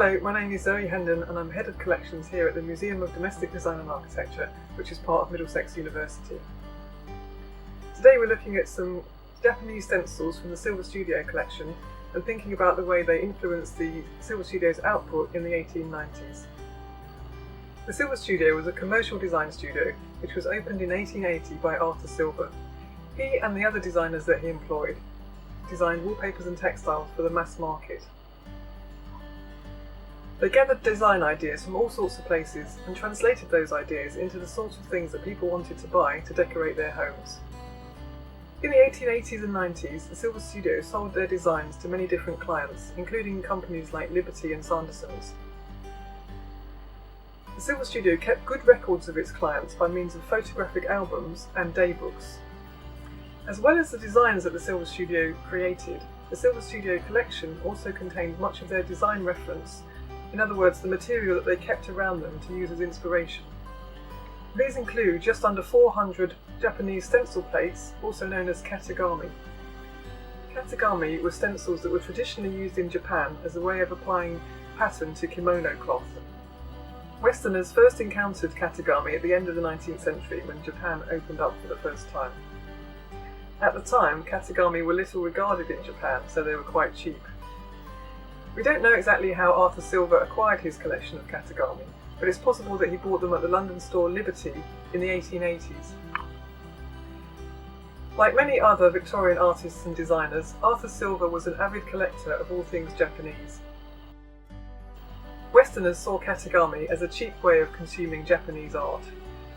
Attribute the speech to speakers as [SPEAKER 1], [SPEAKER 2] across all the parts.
[SPEAKER 1] Hello, my name is Zoe Hendon and I'm Head of Collections here at the Museum of Domestic Design and Architecture, which is part of Middlesex University. Today we're looking at some Japanese stencils from the Silver Studio collection and thinking about the way they influenced the Silver Studio's output in the 1890s. The Silver Studio was a commercial design studio which was opened in 1880 by Arthur Silver. He and the other designers that he employed designed wallpapers and textiles for the mass market. They gathered design ideas from all sorts of places and translated those ideas into the sort of things that people wanted to buy to decorate their homes. In the 1880s and 90s, the Silver Studio sold their designs to many different clients, including companies like Liberty and Sanderson's. The Silver Studio kept good records of its clients by means of photographic albums and daybooks. As well as the designs that the Silver Studio created, the Silver Studio collection also contained much of their design reference. In other words, the material that they kept around them to use as inspiration. These include just under 400 Japanese stencil plates, also known as Katagami. Katagami were stencils that were traditionally used in Japan as a way of applying pattern to kimono cloth. Westerners first encountered Katagami at the end of the 19th century when Japan opened up for the first time. At the time, Katagami were little regarded in Japan, so they were quite cheap. We don't know exactly how Arthur Silver acquired his collection of Katagami, but it's possible that he bought them at the London store Liberty in the 1880s. Like many other Victorian artists and designers, Arthur Silver was an avid collector of all things Japanese. Westerners saw Katagami as a cheap way of consuming Japanese art.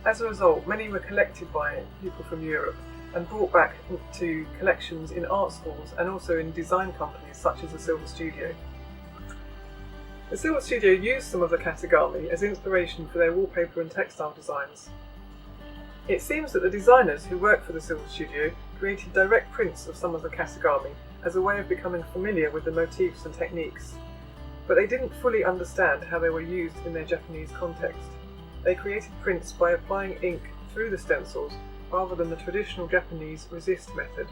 [SPEAKER 1] As a result, many were collected by people from Europe and brought back to collections in art schools and also in design companies such as the Silver Studio. The Silver Studio used some of the Katagami as inspiration for their wallpaper and textile designs. It seems that the designers who worked for the Silver Studio created direct prints of some of the Katagami as a way of becoming familiar with the motifs and techniques, but they didn't fully understand how they were used in their Japanese context. They created prints by applying ink through the stencils rather than the traditional Japanese resist method.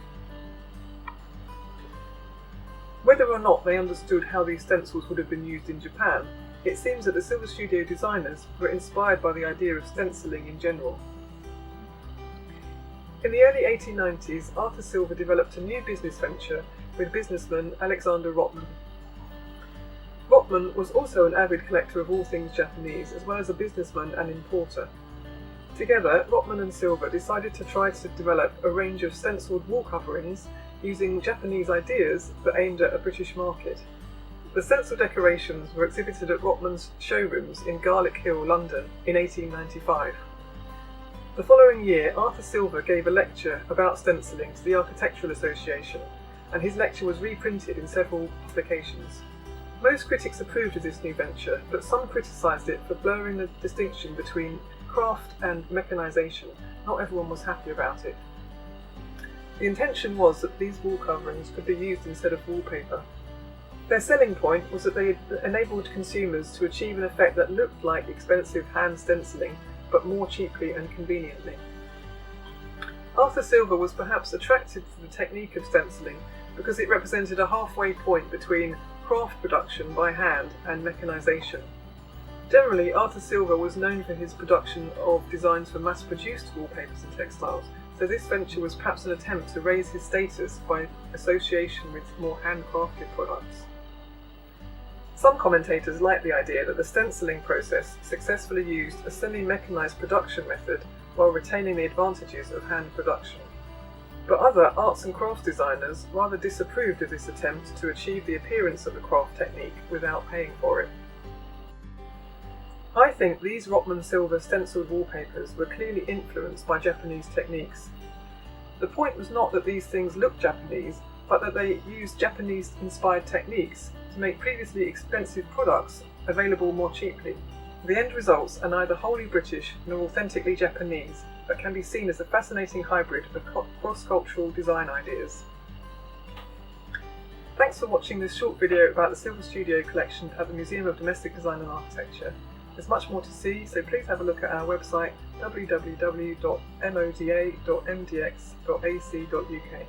[SPEAKER 1] Whether or not they understood how these stencils would have been used in Japan, it seems that the Silver Studio designers were inspired by the idea of stenciling in general. In the early 1890s, Arthur Silver developed a new business venture with businessman Alexander Rottmann. Rottmann was also an avid collector of all things Japanese, as well as a businessman and importer. Together, Rottmann and Silver decided to try to develop a range of stenciled wall coverings using Japanese ideas but aimed at a British market. The stencil decorations were exhibited at Rottmann's showrooms in Garlick Hill, London in 1895. The following year, Arthur Silver gave a lecture about stenciling to the Architectural Association, and his lecture was reprinted in several publications. Most critics approved of this new venture, but some criticised it for blurring the distinction between craft and mechanisation. Not everyone was happy about it. The intention was that these wall coverings could be used instead of wallpaper. Their selling point was that they enabled consumers to achieve an effect that looked like expensive hand stenciling, but more cheaply and conveniently. Arthur Silver was perhaps attracted to the technique of stenciling because it represented a halfway point between craft production by hand and mechanisation. Generally, Arthur Silver was known for his production of designs for mass-produced wallpapers and textiles, so this venture was perhaps an attempt to raise his status by association with more handcrafted products. Some commentators liked the idea that the stenciling process successfully used a semi-mechanised production method while retaining the advantages of hand production. But other arts and crafts designers rather disapproved of this attempt to achieve the appearance of the craft technique without paying for it. I think these Rottmann-Silver stenciled wallpapers were clearly influenced by Japanese techniques. The point was not that these things looked Japanese, but that they used Japanese-inspired techniques to make previously expensive products available more cheaply. The end results are neither wholly British nor authentically Japanese, but can be seen as a fascinating hybrid of cross-cultural design ideas. Thanks for watching this short video about the Silver Studio collection at the Museum of Domestic Design and Architecture. There's much more to see, so please have a look at our website www.moda.mdx.ac.uk.